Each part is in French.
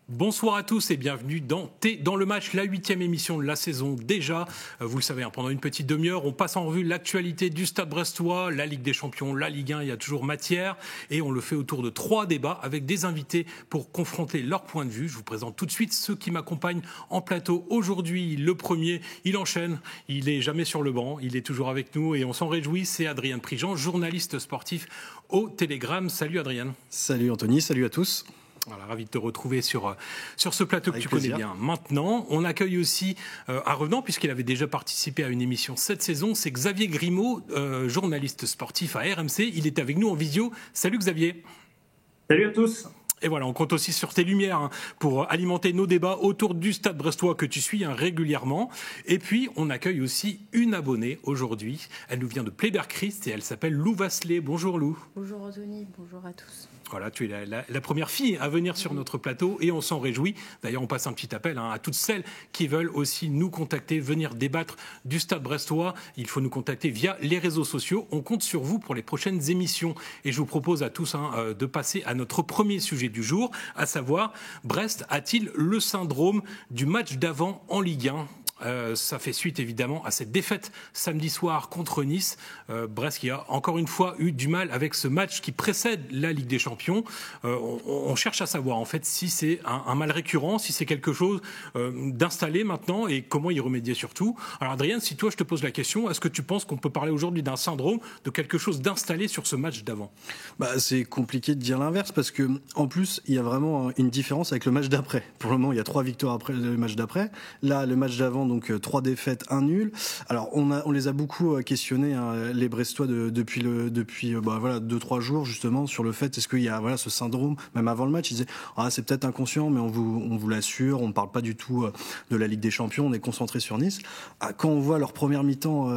Bonsoir à tous et bienvenue dans dans le match, la 8e émission de la saison déjà. Vous le savez, pendant une petite demi-heure, on passe en revue l'actualité du Stade brestois, la Ligue des Champions, la Ligue 1, il y a toujours matière. Et on le fait autour de 3 débats avec des invités pour confronter leur point de vue. Je vous présente tout de suite ceux qui m'accompagnent en plateau. Aujourd'hui, le premier, il enchaîne, il n'est jamais sur le banc, il est toujours avec nous et on s'en réjouit. C'est Adrien Prigent, journaliste sportif au Télégramme. Salut Adrien. Salut Anthony, salut à tous. Voilà, ravi de te retrouver sur ce plateau Avec que tu plaisir. connais bien. Maintenant, on accueille aussi un revenant, puisqu'il avait déjà participé à une émission cette saison. C'est Xavier Grimaud, journaliste sportif à RMC. Il est avec nous en visio. Salut Xavier. Salut à tous. Et voilà, on compte aussi sur tes lumières pour alimenter nos débats autour du Stade brestois que tu suis régulièrement. Et puis, on accueille aussi une abonnée aujourd'hui. Elle nous vient de Pleyber-Christ et elle s'appelle Lou Vasselet. Bonjour Lou. Bonjour Anthony, bonjour à tous. Voilà, tu es la première fille à venir sur notre plateau et on s'en réjouit. D'ailleurs, on passe un petit appel à toutes celles qui veulent aussi nous contacter, venir débattre du Stade brestois. Il faut nous contacter via les réseaux sociaux. On compte sur vous pour les prochaines émissions. Et je vous propose à tous de passer à notre premier sujet du jour, à savoir, Brest a-t-il le syndrome du match d'avant en Ligue 1 ? Ça fait suite évidemment à cette défaite samedi soir contre Nice. Brest qui a encore une fois eu du mal avec ce match qui précède la Ligue des Champions. On cherche à savoir en fait si c'est un mal récurrent, si c'est quelque chose d'installé maintenant et comment y remédier surtout. Alors Adrien, si toi je te pose la question, est-ce que tu penses qu'on peut parler aujourd'hui d'un syndrome, de quelque chose d'installé sur ce match d'avant ? C'est compliqué de dire l'inverse parce que en plus il y a vraiment une différence avec le match d'après. Pour le moment il y a 3 victoires après le match d'après. Là le match d'avant, donc 3 défaites, 1 nul. Alors on les a beaucoup questionnés les Brestois depuis 2-3 jours justement sur le fait est-ce qu'il y a ce syndrome. Même avant le match ils disaient c'est peut-être inconscient mais on vous l'assure, on ne parle pas du tout de la Ligue des Champions, on est concentré sur Nice. Quand on voit leur première mi-temps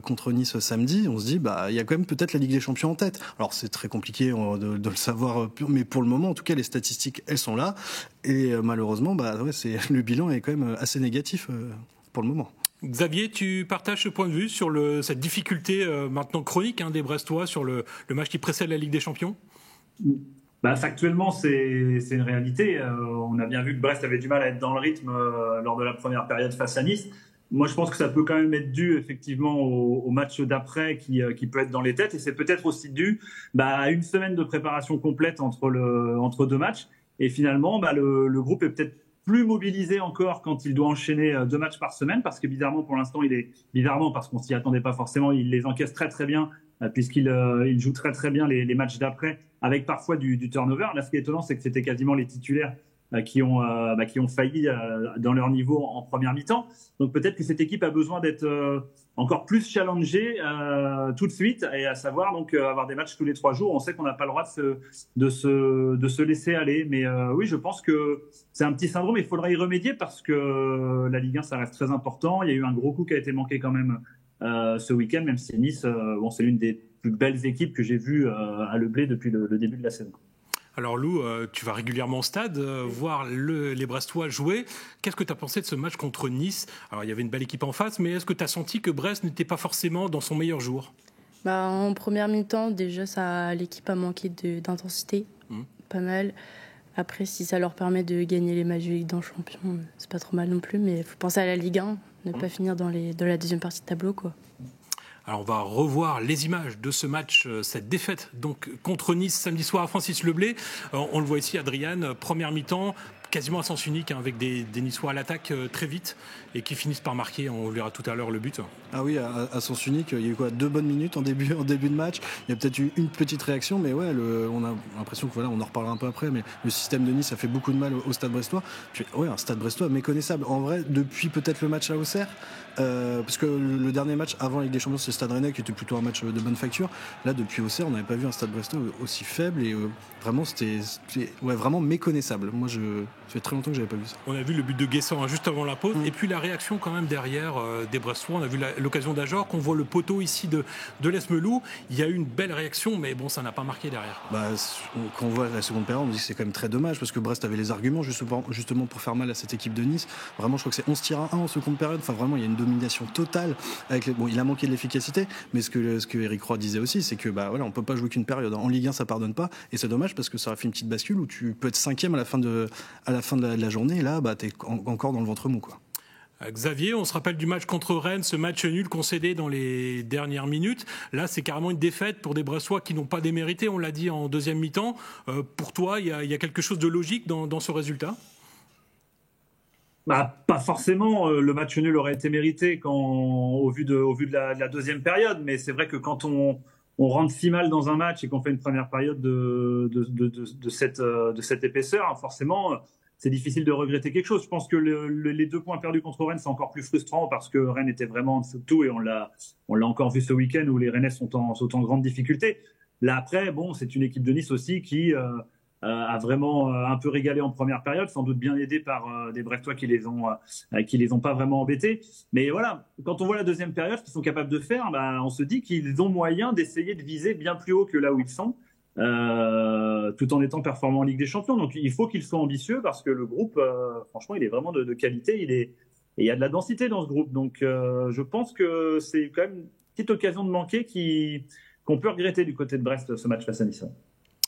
contre Nice samedi, on se dit il y a quand même peut-être la Ligue des Champions en tête. Alors c'est très compliqué de le savoir, mais pour le moment en tout cas les statistiques elles sont là et malheureusement le bilan est quand même assez négatif pour le moment. Xavier, tu partages ce point de vue sur cette difficulté maintenant chronique des Brestois sur le match qui précède la Ligue des Champions ? Factuellement, c'est une réalité. On a bien vu que Brest avait du mal à être dans le rythme lors de la première période face à Nice. Moi, je pense que ça peut quand même être dû effectivement au match d'après qui peut être dans les têtes. Et c'est peut-être aussi dû à une semaine de préparation complète entre 2 matchs. Et finalement, le groupe est peut-être plus mobilisé encore quand il doit enchaîner 2 matchs par semaine, parce que bizarrement, pour l'instant, parce qu'on s'y attendait pas forcément, il les encaisse très très bien, puisqu'il joue très très bien les matchs d'après, avec parfois du turnover. Là, ce qui est étonnant, c'est que c'était quasiment les titulaires qui ont failli dans leur niveau en première mi-temps. Donc peut-être que cette équipe a besoin d'être encore plus challengée tout de suite, et à savoir donc avoir des matchs tous les 3 jours. On sait qu'on n'a pas le droit de se laisser aller, mais oui, je pense que c'est un petit syndrome. Il faudra y remédier parce que la Ligue 1 ça reste très important. Il y a eu un gros coup qui a été manqué quand même ce week-end, même si Nice c'est l'une des plus belles équipes que j'ai vues à Le Blé depuis le début de la saison. Alors Lou, tu vas régulièrement au stade voir les Brestois jouer. Qu'est-ce que tu as pensé de ce match contre Nice ? Alors il y avait une belle équipe en face, mais est-ce que tu as senti que Brest n'était pas forcément dans son meilleur jour ? En première mi-temps, déjà, l'équipe a manqué d'intensité, pas mal. Après, si ça leur permet de gagner les matchs de Ligue des Champions, c'est pas trop mal non plus, mais il faut penser à la Ligue 1, ne pas finir dans la deuxième partie de tableau, quoi. Alors on va revoir les images de ce match, cette défaite donc contre Nice samedi soir à Francis Leblay. On le voit ici, Adrien, première mi-temps, quasiment à sens unique, avec des Niçois à l'attaque très vite et qui finissent par marquer. On verra tout à l'heure le but. Ah oui, à sens unique, il y a eu 2 bonnes minutes en début de match. Il y a peut-être eu une petite réaction, mais on a l'impression que on en reparlera un peu après, mais le système de Nice a fait beaucoup de mal au Stade brestois. Un Stade brestois méconnaissable. En vrai, depuis peut-être le match à Auxerre, parce que le dernier match avant la Ligue des Champions, c'est le Stade Rennais qui était plutôt un match de bonne facture. Là, depuis Auxerre, on n'avait pas vu un Stade brestois aussi faible et vraiment, c'était vraiment méconnaissable. Moi, ça fait très longtemps que j'avais pas vu ça. On a vu le but de Guessant juste avant la pause, et puis la réaction quand même derrière des Brestois. On a vu l'occasion d'Ajor, qu'on voit le poteau ici de Lesmelou. Il y a eu une belle réaction, mais bon, ça n'a pas marqué derrière. Quand on voit la seconde période, on dit que c'est quand même très dommage parce que Brest avait les arguments justement pour faire mal à cette équipe de Nice. Vraiment, je crois que c'est 11 tirs à 1 en seconde période. Enfin, vraiment, il y a une domination totale. Il a manqué de l'efficacité, mais ce que Eric Roy disait aussi, c'est que on peut pas jouer qu'une période. En Ligue 1, ça pardonne pas, et c'est dommage parce que ça aurait fait une petite bascule où tu peux être 5e à la fin la fin de la journée, là, t'es encore dans le ventre mou, quoi. Xavier, on se rappelle du match contre Rennes, ce match nul concédé dans les dernières minutes. Là, c'est carrément une défaite pour des Brestois qui n'ont pas démérité, on l'a dit en deuxième mi-temps. Pour toi, il y a quelque chose de logique dans ce résultat ? Pas forcément. Le match nul aurait été mérité au vu de la deuxième période, mais c'est vrai que quand on rentre si mal dans un match et qu'on fait une première période de cette épaisseur, forcément, c'est difficile de regretter quelque chose. Je pense que les 2 points perdus contre Rennes, c'est encore plus frustrant parce que Rennes était vraiment en dessous de tout et on l'a encore vu ce week-end où les Rennais sont en grande difficulté. Là, après, c'est une équipe de Nice aussi qui a vraiment un peu régalé en première période, sans doute bien aidé par des Brestois qui les ont pas vraiment embêtés. Mais voilà, quand on voit la deuxième période, ce qu'ils sont capables de faire, on se dit qu'ils ont moyen d'essayer de viser bien plus haut que là où ils sont. Tout en étant performant en Ligue des Champions. Donc il faut qu'ils soient ambitieux parce que le groupe, franchement, il est vraiment de qualité. Et il y a de la densité dans ce groupe. Donc je pense que c'est quand même une petite occasion de manquer qu'on peut regretter du côté de Brest, ce match face à Nice.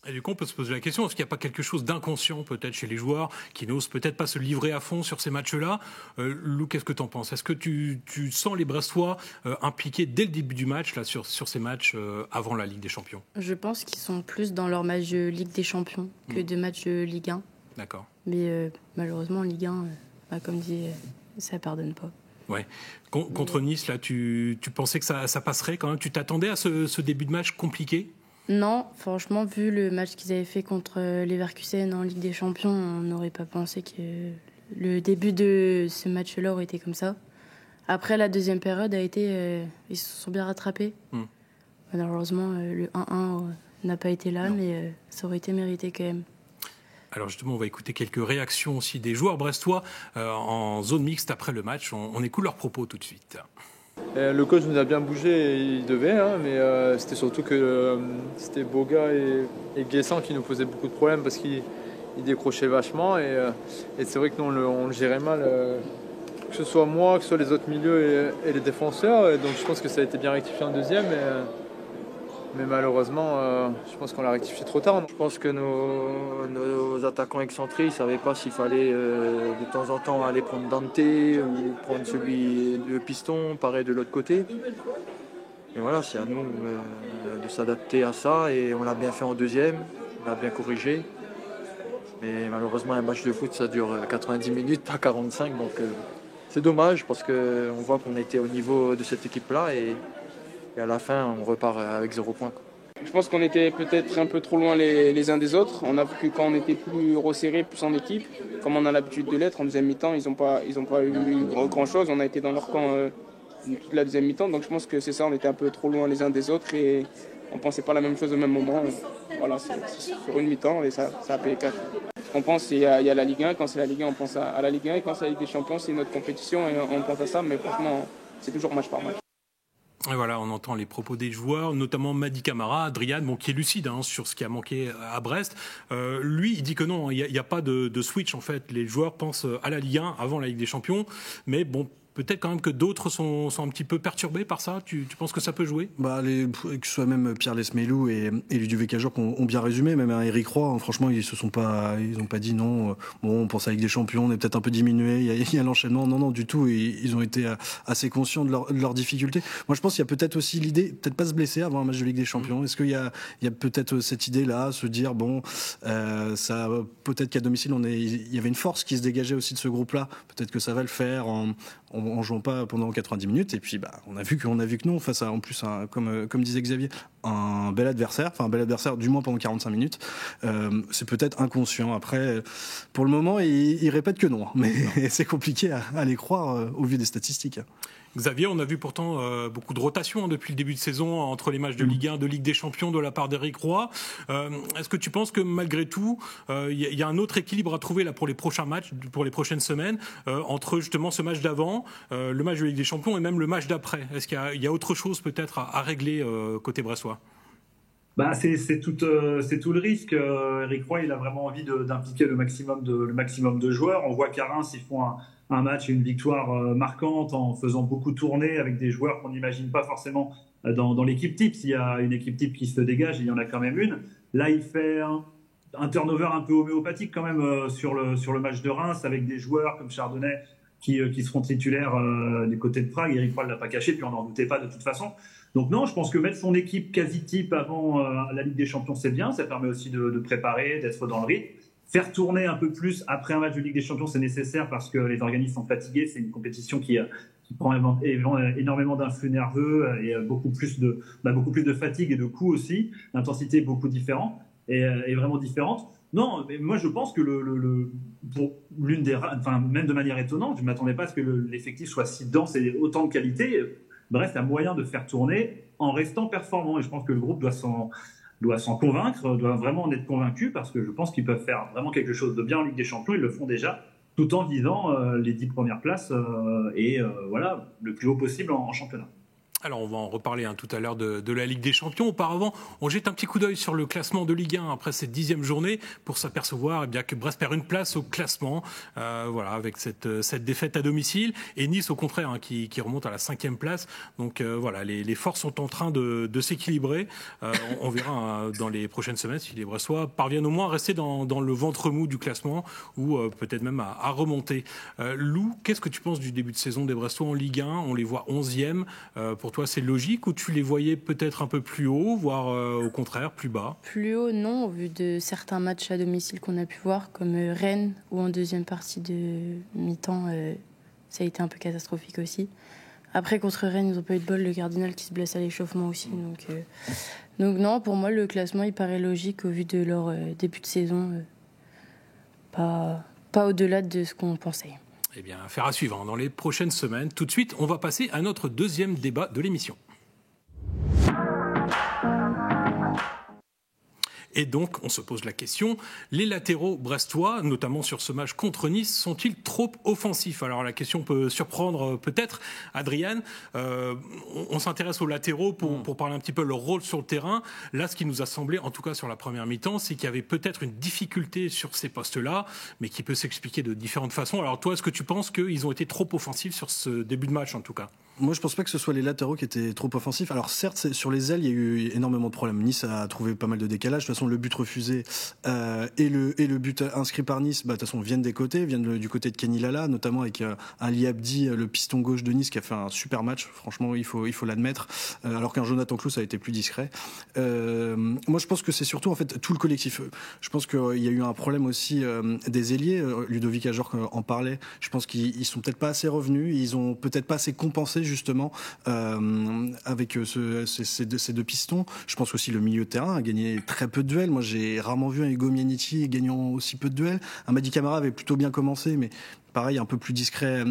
Et du coup, on peut se poser la question, est-ce qu'il n'y a pas quelque chose d'inconscient peut-être chez les joueurs qui n'osent peut-être pas se livrer à fond sur ces matchs-là ? Lou, qu'est-ce que tu en penses ? Est-ce que tu sens les Brestois impliqués dès le début du match là, sur ces matchs avant la Ligue des Champions ? Je pense qu'ils sont plus dans leur match de Ligue des Champions que de match de Ligue 1. D'accord. Mais malheureusement, en Ligue 1, comme dit, ça ne pardonne pas. Ouais. Contre Nice, là, tu pensais que ça passerait quand même ? Tu t'attendais à ce début de match compliqué ? Non, franchement, vu le match qu'ils avaient fait contre Leverkusen en Ligue des Champions, on n'aurait pas pensé que le début de ce match-là aurait été comme ça. Après, la deuxième période a été... ils se sont bien rattrapés. Malheureusement, le 1-1 n'a pas été là, mais ça aurait été mérité quand même. Alors justement, on va écouter quelques réactions aussi des joueurs brestois en zone mixte après le match. On écoute leurs propos tout de suite. Le coach nous a bien bougé, il devait, mais c'était surtout que c'était Boga et Guessant qui nous posaient beaucoup de problèmes parce qu'ils décrochaient vachement et c'est vrai que nous on le gérait mal, que ce soit moi, que ce soit les autres milieux et les défenseurs. Et donc je pense que ça a été bien rectifié en deuxième, mais malheureusement je pense qu'on l'a rectifié trop tard. Je pense que nos attaquants excentrés, ils ne savaient pas s'il fallait de temps en temps aller prendre Dante ou prendre celui de piston, pareil de l'autre côté. Et voilà, c'est à nous de s'adapter à ça et on l'a bien fait en deuxième, on l'a bien corrigé. Mais malheureusement, un match de foot, ça dure 90 minutes, pas 45. Donc c'est dommage parce qu'on voit qu'on était au niveau de cette équipe-là et à la fin, on repart avec 0 points. Je pense qu'on était peut-être un peu trop loin les uns des autres. On a vu que quand on était plus resserré, plus en équipe, comme on a l'habitude de l'être, en deuxième mi-temps, ils n'ont pas eu grand-chose. On a été dans leur camp toute la deuxième mi-temps. Donc je pense que c'est ça, on était un peu trop loin les uns des autres et on ne pensait pas la même chose au même moment. Voilà, c'est sur une mi-temps et ça a payé 4. On pense qu'il y a la Ligue 1. Quand c'est la Ligue 1, on pense à la Ligue 1. Et quand c'est la Ligue des Champions, c'est notre compétition et on pense à ça. Mais franchement, c'est toujours match par match. Et voilà, on entend les propos des joueurs, notamment Mady Camara, Adrian, qui est lucide sur ce qui a manqué à Brest. Lui, il dit que non, il n'y a pas de switch en fait. Les joueurs pensent à la Ligue 1 avant la Ligue des Champions, mais bon. Peut-être quand même que d'autres sont un petit peu perturbés par ça. Tu penses que ça peut jouer ? Que ce soit même Pierre Lesmelou et Ludovic Ajor qui ont bien résumé, même Eric Roy, franchement, ils n'ont pas dit non. On pense à la Ligue des Champions, on est peut-être un peu diminué, il y a l'enchaînement. Non, du tout. Ils ont été assez conscients de leurs difficultés. Moi, je pense qu'il y a peut-être aussi l'idée, peut-être pas se blesser avant un match de Ligue des Champions. Est-ce qu'il y a peut-être cette idée-là, se dire, ça, peut-être qu'à domicile, il y avait une force qui se dégageait aussi de ce groupe-là. Peut-être que ça va le faire en jouant pas pendant 90 minutes et puis on a vu que non face à en plus comme disait Xavier un bel adversaire du moins pendant 45 minutes. C'est peut-être inconscient. Après pour le moment il répète que non, mais c'est compliqué à les croire au vu des statistiques. Xavier, on a vu pourtant beaucoup de rotation depuis le début de saison entre les matchs de Ligue 1, de Ligue des Champions de la part d'Eric Roy. Est-ce que tu penses que malgré tout, il y a un autre équilibre à trouver là pour les prochains matchs, pour les prochaines semaines, entre justement ce match d'avant, le match de Ligue des Champions et même le match d'après ? Est-ce qu'il y a autre chose peut-être à régler côté brestois ? C'est tout le risque. Eric Roy, il a vraiment envie d'impliquer le maximum de joueurs. On voit qu'à Reims, ils font un match et une victoire marquante en faisant beaucoup tourner avec des joueurs qu'on n'imagine pas forcément dans l'équipe type. S'il y a une équipe type qui se dégage, il y en a quand même une. Là, il fait un turnover un peu homéopathique quand même sur le match de Reims, avec des joueurs comme Chardonnay qui seront titulaires du côté de Prague. Eric Roy ne l'a pas caché, puis on n'en doutait pas de toute façon. Donc non, je pense que mettre son équipe quasi type avant la Ligue des Champions, c'est bien. Ça permet aussi de préparer, d'être dans le rythme. Faire tourner un peu plus après un match de Ligue des Champions, c'est nécessaire parce que les organismes sont fatigués. C'est une compétition qui prend énormément d'influx nerveux et beaucoup plus de fatigue et de coups aussi. L'intensité est beaucoup différente et vraiment différente. Non, mais moi je pense que pour l'une des, enfin même de manière étonnante, je ne m'attendais pas à ce que l'effectif soit si dense et autant de qualité. Brest a moyen de faire tourner en restant performant et je pense que le groupe doit s'en convaincre, doit vraiment en être convaincu parce que je pense qu'ils peuvent faire vraiment quelque chose de bien en Ligue des Champions. Ils le font déjà tout en visant les 10 premières places et voilà, le plus haut possible en championnat. Alors on va en reparler tout à l'heure de la Ligue des Champions. Auparavant, on jette un petit coup d'œil sur le classement de Ligue 1 après cette 10e journée pour s'apercevoir bien que Brest perd une place au classement, voilà, avec cette défaite à domicile. Et Nice, au contraire, qui remonte à la 5e place. Donc voilà, les forces sont en train de s'équilibrer. On verra dans les prochaines semaines si les Brestois parviennent au moins à rester dans le ventre mou du classement ou peut-être même à remonter. Lou, qu'est-ce que tu penses du début de saison des Brestois en Ligue 1 ? On les voit 11e. Pour toi, c'est logique ou tu les voyais peut-être un peu plus haut, voire au contraire, plus bas ? Plus haut, non, au vu de certains matchs à domicile qu'on a pu voir, comme Rennes, où en deuxième partie de mi-temps, ça a été un peu catastrophique aussi. Après, contre Rennes, ils n'ont pas eu de bol, le Cardinal qui se blesse à l'échauffement aussi. Donc non, pour moi, le classement, il paraît logique au vu de leur début de saison. Pas au-delà de ce qu'on pensait. Eh bien, affaire à suivre dans les prochaines semaines. Tout de suite, on va passer à notre deuxième débat de l'émission. Et donc, on se pose la question, les latéraux brestois, notamment sur ce match contre Nice, sont-ils trop offensifs ? Alors la question peut surprendre peut-être. Adrien, on s'intéresse aux latéraux pour parler un petit peu leur rôle sur le terrain. Là, ce qui nous a semblé, en tout cas sur la première mi-temps, c'est qu'il y avait peut-être une difficulté sur ces postes-là, mais qui peut s'expliquer de différentes façons. Alors toi, est-ce que tu penses qu'ils ont été trop offensifs sur ce début de match en tout cas ? Moi, je pense pas que ce soit les latéraux qui étaient trop offensifs. Alors certes, sur les ailes, il y a eu énormément de problèmes. Nice a trouvé pas mal de décalage. De toute façon, le but refusé et le but inscrit par Nice, de toute façon, viennent des côtés, viennent du côté de Kenny Lala, notamment avec Ali Abdi, le piston gauche de Nice, qui a fait un super match. Franchement, il faut l'admettre. Alors qu'un Jonathan Klaus a été plus discret. Moi, je pense que c'est surtout en fait tout le collectif. Je pense qu'il y a eu un problème aussi des ailiers. Ludovic Ajor en parlait. Je pense qu'ils sont peut-être pas assez revenus. Ils ont peut-être pas assez compensé justement avec ces deux pistons. Je pense aussi le milieu de terrain a gagné très peu de duels. Moi, j'ai rarement vu un Hugo Mianetti gagnant aussi peu de duels. Un Mady Camara avait plutôt bien commencé, mais pareil, un peu plus discret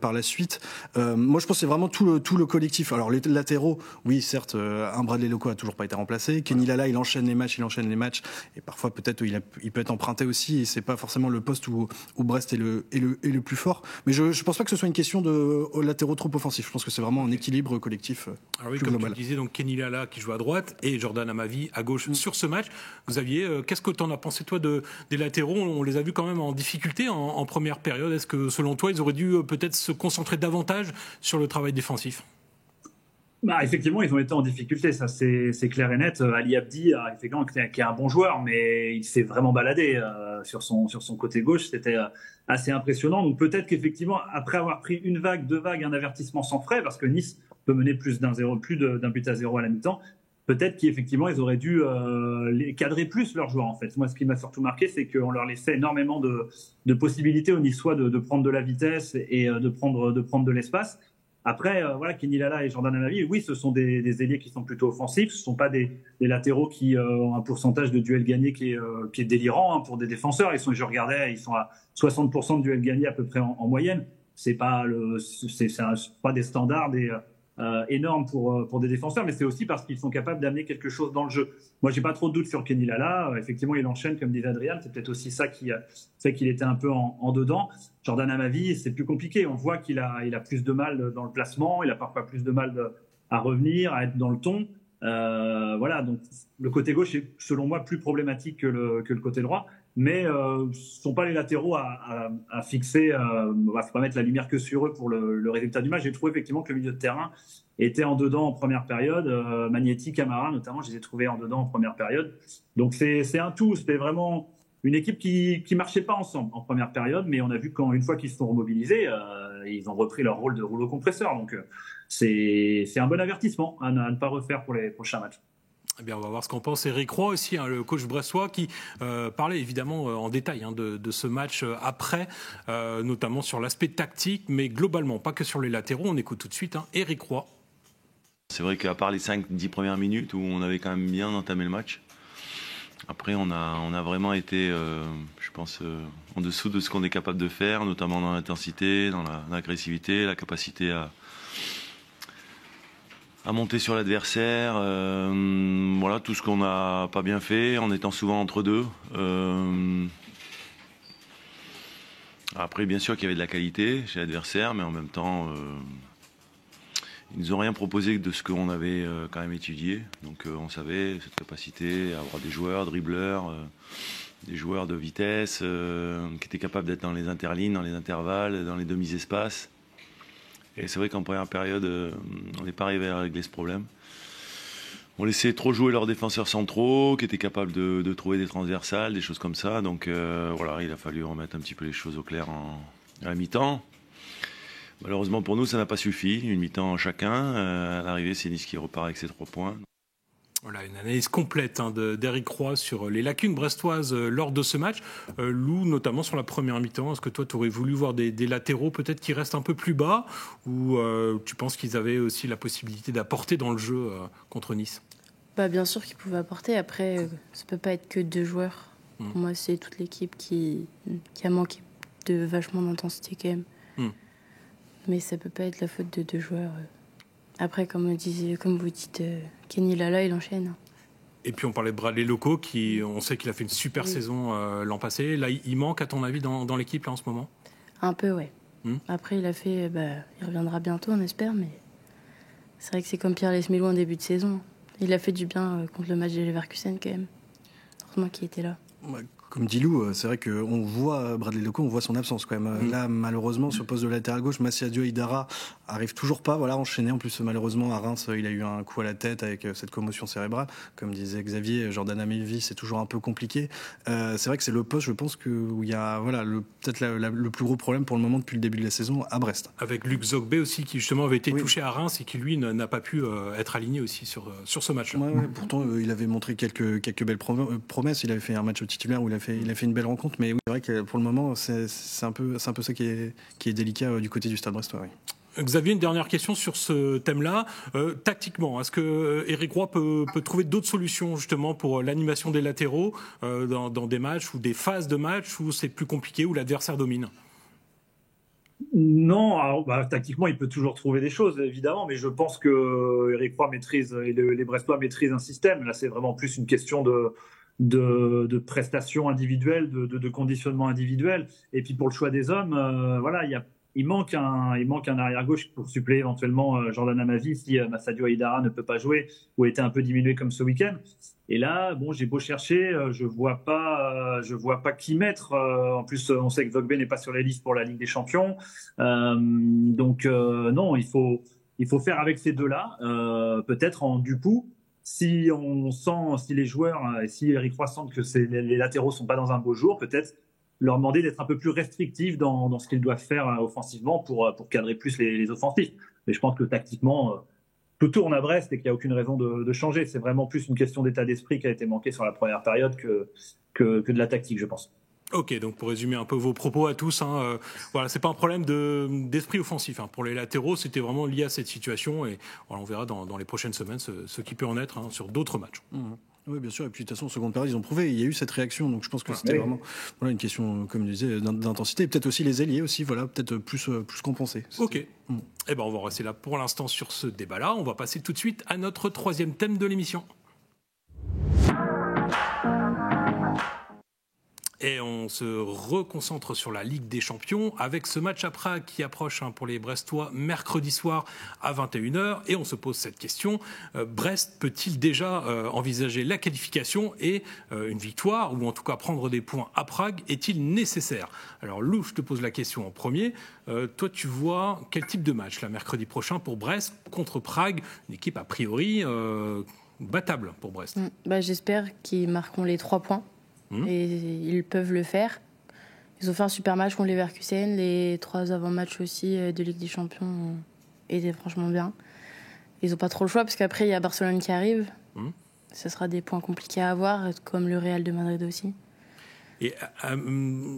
par la suite. Moi, je pense que c'est vraiment tout le collectif. Alors, les latéraux, oui, certes, un Bradley Loco a toujours pas été remplacé. Kenny Lala, il enchaîne les matchs, et parfois peut-être il peut être emprunté aussi, et c'est pas forcément le poste où Brest est le plus fort. Mais je pense pas que ce soit une question de latéraux trop offensifs. Je pense que c'est vraiment un équilibre collectif. Alors oui, comme global. Tu disais, donc Kenny Lala qui joue à droite et Jordan Amavi à gauche sur ce match. Vous aviez, qu'est-ce que tu en as pensé toi des latéraux ? On les a vus quand même en difficulté en première période. Est-ce que selon toi, ils auraient dû peut-être se concentrer davantage sur le travail défensif ? Effectivement, ils ont été en difficulté, ça c'est clair et net. Ali Abdi, effectivement, qui est un bon joueur, mais il s'est vraiment baladé sur son côté gauche. C'était assez impressionnant. Donc peut-être qu'effectivement, après avoir pris une vague, deux vagues, un avertissement sans frais, parce que Nice peut mener plus d'un but à 0 à la mi-temps, peut-être qu'effectivement, ils auraient dû les cadrer plus leurs joueurs, en fait. Moi, ce qui m'a surtout marqué, c'est qu'on leur laissait énormément de possibilités aux Niçois de prendre de la vitesse et de prendre de l'espace. Après, voilà, Kenny Lala et Jordan Amavi, oui, ce sont des ailiers qui sont plutôt offensifs. Ce ne sont pas des latéraux qui ont un pourcentage de duels gagnés qui est délirant pour des défenseurs. Je regardais, ils sont à 60% de duels gagnés à peu près en moyenne. C'est pas des standards énormes pour des défenseurs, mais c'est aussi parce qu'ils sont capables d'amener quelque chose dans le jeu. Moi, j'ai pas trop de doutes sur Kenny Lala. Effectivement, il enchaîne, comme disait Adrien. C'est peut-être aussi ça qui fait qu'il était un peu en dedans. Jordan Amavi, c'est plus compliqué. On voit qu'il a plus de mal dans le placement. Il a parfois plus de mal à revenir, à être dans le ton. Voilà. Donc, le côté gauche est, selon moi, plus problématique que le côté droit. mais ce ne sont pas les latéraux à fixer, faut pas mettre la lumière que sur eux pour le résultat du match. J'ai trouvé effectivement que le milieu de terrain était en dedans en première période. Magnetti, Camara notamment, je les ai trouvés en dedans en première période. Donc c'est un tout, c'était vraiment une équipe qui marchait pas ensemble en première période, mais on a vu qu'une fois qu'ils se sont remobilisés, ils ont repris leur rôle de rouleau compresseur. Donc c'est un bon avertissement à ne pas refaire pour les prochains matchs. Eh bien, on va voir ce qu'en pense Éric Roy aussi, le coach brestois, qui parlait évidemment en détail de ce match après, notamment sur l'aspect tactique, mais globalement, pas que sur les latéraux. On écoute tout de suite Éric Roy. C'est vrai qu'à part les 5-10 premières minutes où on avait quand même bien entamé le match, après on a vraiment été, je pense, en dessous de ce qu'on est capable de faire, notamment dans l'intensité, dans l'agressivité, la capacité à monter sur l'adversaire, voilà tout ce qu'on n'a pas bien fait en étant souvent entre deux. Après bien sûr qu'il y avait de la qualité chez l'adversaire, mais en même temps ils nous ont rien proposé de ce qu'on avait quand même étudié. Donc on savait cette capacité à avoir des joueurs, dribbleurs, des joueurs de vitesse qui étaient capables d'être dans les interlignes, dans les intervalles, dans les demi-espaces. Et c'est vrai qu'en première période, on n'est pas arrivé à régler ce problème. On laissait trop jouer leurs défenseurs centraux, qui étaient capables de trouver des transversales, des choses comme ça. Donc voilà, il a fallu remettre un petit peu les choses au clair à la mi-temps. Malheureusement pour nous, ça n'a pas suffi. Une mi-temps chacun. À l'arrivée, c'est Nice qui repart avec ses 3 points. Voilà, une analyse complète d'Éric Roy sur les lacunes brestoises lors de ce match. Lou, notamment sur la première mi-temps, est-ce que toi, tu aurais voulu voir des latéraux peut-être qui restent un peu plus bas, ou tu penses qu'ils avaient aussi la possibilité d'apporter dans le jeu contre Nice ? Bien sûr qu'ils pouvaient apporter. Après, ça ne peut pas être que 2 joueurs. Pour moi, c'est toute l'équipe qui a manqué de vachement d'intensité quand même. Mais ça ne peut pas être la faute de 2 joueurs. Après, comme vous dites, Kenny Lala, il enchaîne. Et puis on parlait de Bradley Loco, on sait qu'il a fait une super saison l'an passé. Là, il manque, à ton avis, dans l'équipe là, en ce moment ? Un peu, ouais. Après, il reviendra bientôt, on espère. Mais c'est vrai que c'est comme Pierre Lesmelou en début de saison. Il a fait du bien contre le match de Leverkusen, quand même. Heureusement qu'il était là. Comme dit Lou, c'est vrai qu'on voit Bradley Loco, on voit son absence quand même. Là, malheureusement, sur le poste de latéral gauche, Massiadio Aïdara arrive toujours pas, enchaîné. En plus, malheureusement, à Reims, il a eu un coup à la tête avec cette commotion cérébrale. Comme disait Xavier, Jordan Amévi, c'est toujours un peu compliqué. C'est vrai que c'est le poste, je pense, où il y a peut-être le plus gros problème pour le moment depuis le début de la saison à Brest. Avec Luc Zogbé aussi, qui justement avait été touché à Reims et qui, lui, n'a pas pu être aligné aussi sur ce match-là. Pourtant, il avait montré quelques belles promesses. Il avait fait un match au titulaire où il a fait une belle rencontre, mais oui, c'est vrai que pour le moment, c'est un peu ça qui est délicat du côté du Stade brestois. Oui. Xavier, une dernière question sur ce thème-là. Tactiquement, est-ce que Éric Roy peut trouver d'autres solutions justement pour l'animation des latéraux dans des matchs ou des phases de match où c'est plus compliqué, où l'adversaire domine ? Non, alors, tactiquement, il peut toujours trouver des choses, évidemment, mais je pense que Éric Roy maîtrise et les Brestois maîtrisent un système. Là, c'est vraiment plus une question de prestations individuelles, de conditionnement individuel. Et puis pour le choix des hommes, il manque un arrière-gauche pour suppléer éventuellement Jordan Amavi si Masadio Aïdara ne peut pas jouer ou était un peu diminué comme ce week-end. Et là, j'ai beau chercher, je vois pas qui mettre. En plus, on sait que Zogbé n'est pas sur les listes pour la Ligue des Champions. Donc non, il faut faire avec ces deux-là, peut-être en Dupou. Si les joueurs et si Éric Roy sentent que les latéraux sont pas dans un beau jour, peut-être leur demander d'être un peu plus restrictifs dans ce qu'ils doivent faire offensivement pour cadrer plus les offensifs. Mais je pense que tactiquement, tout tourne à Brest et qu'il n'y a aucune raison de changer. C'est vraiment plus une question d'état d'esprit qui a été manqué sur la première période que de la tactique, je pense. Ok, donc pour résumer un peu vos propos à tous, c'est pas un problème d'esprit offensif. Pour les latéraux, c'était vraiment lié à cette situation et on verra dans les prochaines semaines ce qui peut en être sur d'autres matchs. Oui, bien sûr. Et puis de toute façon, en seconde période, ils ont prouvé. Il y a eu cette réaction, donc je pense que c'était vraiment une question, comme je disais, d'intensité. Et peut-être aussi les ailiers aussi, peut-être plus compensés. Ok. Eh ben, on va rester là pour l'instant sur ce débat-là. On va passer tout de suite à notre 3e thème de l'émission. Et on se reconcentre sur la Ligue des Champions avec ce match à Prague qui approche pour les Brestois mercredi soir à 21h. Et on se pose cette question, Brest peut-il déjà envisager la qualification et une victoire, ou en tout cas prendre des points à Prague, est-il nécessaire? Alors Lou, je te pose la question en premier. Toi, tu vois quel type de match là, mercredi prochain pour Brest contre Prague, une équipe a priori battable pour Brest? J'espère qu'ils marqueront les 3 points. Et ils peuvent le faire. Ils ont fait un super match contre Leverkusen. Les 3 avant-matchs aussi de Ligue des Champions étaient franchement bien. Ils n'ont pas trop le choix parce qu'après il y a Barcelone qui arrive. Ce sera des points compliqués à avoir, comme le Real de Madrid aussi. Et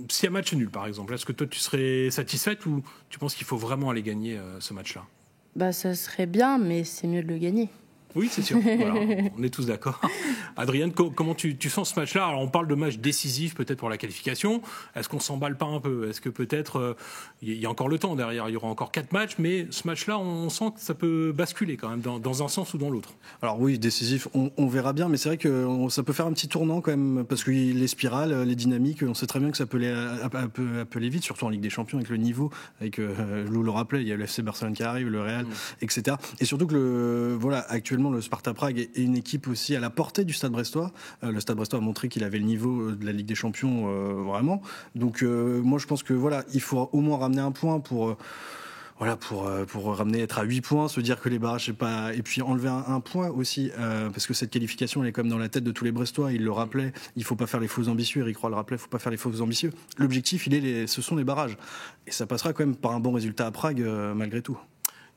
s'il y a match nul par exemple, est-ce que toi tu serais satisfaite ou tu penses qu'il faut vraiment aller gagner ce match-là? Ça serait bien, mais c'est mieux de le gagner. Oui, c'est sûr. Voilà, on est tous d'accord. Adrienne, comment tu sens ce match-là? Alors, on parle de match décisif peut-être pour la qualification. Est-ce qu'on s'emballe pas un peu? Est-ce que peut-être il y a encore le temps derrière? Il y aura encore 4 matchs, mais ce match-là, on sent que ça peut basculer quand même dans un sens ou dans l'autre. Alors oui, décisif, on verra bien, mais c'est vrai que ça peut faire un petit tournant quand même, parce que les spirales, les dynamiques, on sait très bien que ça peut aller vite, surtout en Ligue des Champions avec le niveau, avec Lou le rappelait, il y a le FC Barcelone qui arrive, le Real, etc. Et surtout que actuellement le Sparta Prague est une équipe aussi à la portée du Stade Brestois. Le Stade Brestois a montré qu'il avait le niveau de la Ligue des Champions vraiment. Donc moi je pense que il faut au moins ramener un point pour ramener, être à 8 points, se dire que les barrages c'est pas, et puis enlever un point aussi parce que cette qualification elle est quand même dans la tête de tous les Brestois. Il le rappelait, il faut pas faire les faux ambitieux. Eric Roy le rappelait, il faut pas faire les faux ambitieux. L'objectif ce sont les barrages et ça passera quand même par un bon résultat à Prague malgré tout.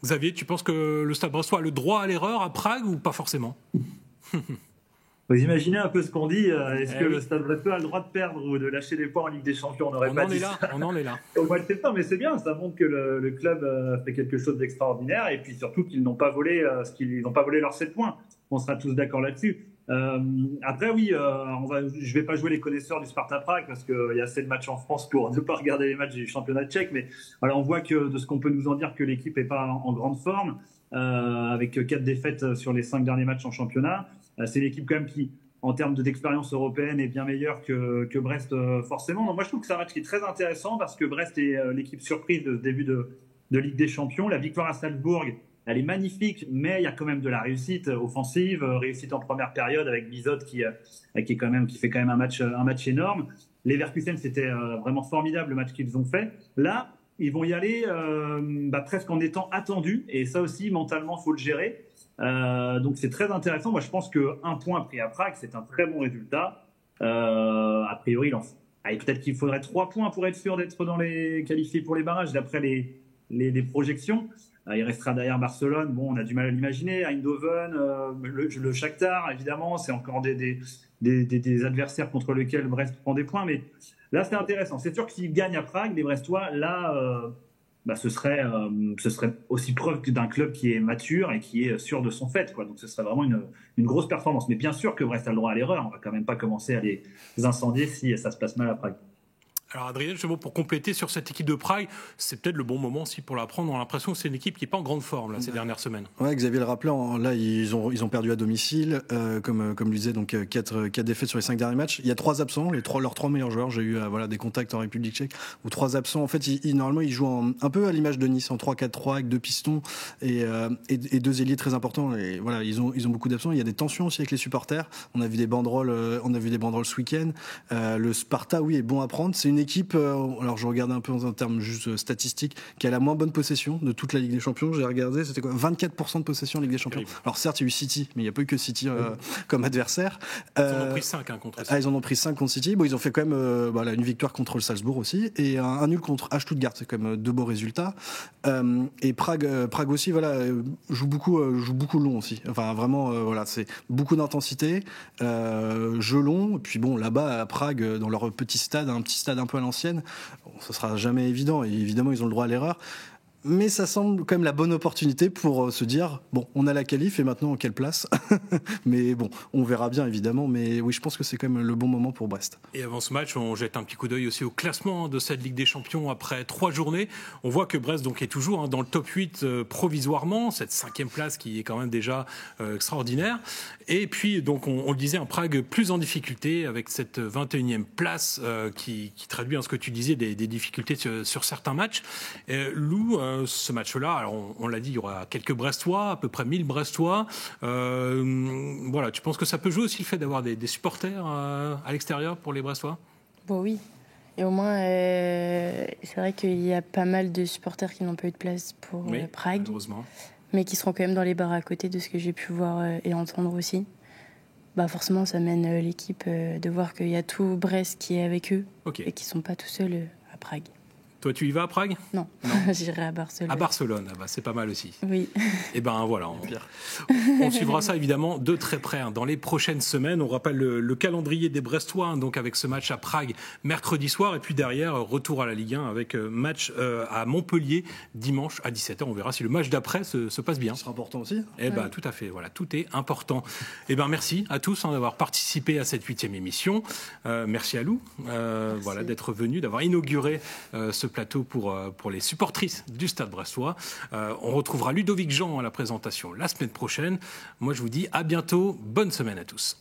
Xavier, tu penses que le Stade Brestois a le droit à l'erreur à Prague ou pas forcément? Vous imaginez un peu ce qu'on dit. Est-ce que le Stade Brestois a le droit de perdre ou de lâcher des points en Ligue des Champions? On en est là. Au mois de septembre, mais c'est bien. Ça montre que le club fait quelque chose d'extraordinaire et puis surtout qu'ils n'ont pas volé leurs 7 points. On sera tous d'accord là-dessus. Après, oui, je vais pas jouer les connaisseurs du Sparta Prague parce qu'il y a assez de matchs en France pour ne pas regarder les matchs du championnat tchèque. Mais voilà, on voit que de ce qu'on peut nous en dire que l'équipe est pas en grande forme, avec 4 défaites sur les 5 derniers matchs en championnat. C'est l'équipe quand même qui, en termes d'expérience européenne, est bien meilleure que Brest forcément. Donc moi, je trouve que c'est un match qui est très intéressant parce que Brest est l'équipe surprise de ce début de Ligue des Champions. La victoire à Salzbourg, elle est magnifique, mais il y a quand même de la réussite offensive, réussite en première période avec Bizot qui fait quand même un match énorme. Leverkusen, c'était vraiment formidable le match qu'ils ont fait. Là, ils vont y aller presque en étant attendus, et ça aussi mentalement faut le gérer. Donc c'est très intéressant. Moi, je pense qu'un point pris à Prague, c'est un très bon résultat. A priori, peut-être qu'il faudrait 3 points pour être sûr d'être dans les qualifiés pour les barrages d'après les projections. Il restera derrière Barcelone. Bon, on a du mal à l'imaginer. Eindhoven, le Shakhtar, évidemment, c'est encore des adversaires contre lesquels Brest prend des points. Mais là, c'est intéressant. C'est sûr que s'ils gagnent à Prague, les Brestois, là, ce serait aussi preuve d'un club qui est mature et qui est sûr de son fait, quoi. Donc, ce serait vraiment une grosse performance. Mais bien sûr que Brest a le droit à l'erreur. On va quand même pas commencer à les incendier si ça se passe mal à Prague. Alors Adrien, pour compléter sur cette équipe de Prague, c'est peut-être le bon moment aussi pour la prendre. On a l'impression que c'est une équipe qui n'est pas en grande forme là, ces dernières semaines. Ouais, Xavier le rappelait, là ils ont perdu à domicile, comme lui disait, donc 4 défaites sur les 5 derniers matchs. Il y a 3 absents, leurs 3 meilleurs joueurs. J'ai eu des contacts en République tchèque, ou 3 absents. En fait, normalement ils jouent un peu à l'image de Nice, en 3-4-3 avec 2 pistons et 2 ailiers très importants. Et voilà, ils ont beaucoup d'absents. Il y a des tensions aussi avec les supporters. On a vu des banderoles ce week-end. Le Sparta, oui, est bon à prendre. C'est une équipe, alors je regarde un peu en termes juste statistiques, qui a la moins bonne possession de toute la Ligue des Champions. J'ai regardé, c'était quoi, 24% de possession en Ligue des Champions. Terrible. Alors certes, il y a eu City, mais il n'y a pas eu que City comme adversaire. Ils en ont pris 5 contre City. Ils en ont pris 5 contre City. Bon, ils ont fait quand même une victoire contre le Salzbourg aussi, et un nul contre Stuttgart. C'est quand même 2 beaux résultats. Et Prague aussi, joue beaucoup long aussi. Enfin, vraiment, c'est beaucoup d'intensité, jeu long. Et puis bon, là-bas à Prague, dans leur petit stade, un peu à l'ancienne, ça sera jamais évident, et évidemment ils ont le droit à l'erreur. Mais ça semble quand même la bonne opportunité pour se dire, bon, on a la qualif et maintenant en quelle place? Mais bon, on verra bien évidemment. Mais oui, je pense que c'est quand même le bon moment pour Brest. Et avant ce match, on jette un petit coup d'œil aussi au classement de cette Ligue des Champions après 3 journées. On voit que Brest donc, est toujours dans le top 8 provisoirement, cette 5e place qui est quand même déjà extraordinaire. Et puis, donc, on le disait, un Prague plus en difficulté avec cette 21e place qui traduit ce que tu disais, des difficultés sur certains matchs. Lou, ce match-là, alors on l'a dit, il y aura quelques Brestois, à peu près 1000 Brestois. Voilà, tu penses que ça peut jouer aussi le fait d'avoir des supporters à l'extérieur pour les Brestois? Bon, oui. Et au moins, c'est vrai qu'il y a pas mal de supporters qui n'ont pas eu de place pour Prague, mais qui seront quand même dans les bars à côté, de ce que j'ai pu voir et entendre aussi. Bah forcément, ça mène l'équipe de voir qu'il y a tout Brest qui est avec eux et qu'ils ne sont pas tout seuls à Prague. Toi, tu y vas à Prague? Non. J'irai à Barcelone. À Barcelone, c'est pas mal aussi. Oui. Et ben voilà, on suivra ça évidemment de très près dans les prochaines semaines. On rappelle le calendrier des Brestois, donc avec ce match à Prague mercredi soir, et puis derrière, retour à la Ligue 1 avec match à Montpellier dimanche à 17h. On verra si le match d'après se passe bien. Ce sera important aussi. Eh ben tout à fait, voilà, tout est important. Et ben merci à tous d'avoir participé à cette 8e émission. Merci à Lou, voilà, d'être venu, d'avoir inauguré ce plateau pour les supportrices du Stade brestois. On retrouvera Ludovic Jean à la présentation la semaine prochaine. Moi, je vous dis à bientôt. Bonne semaine à tous.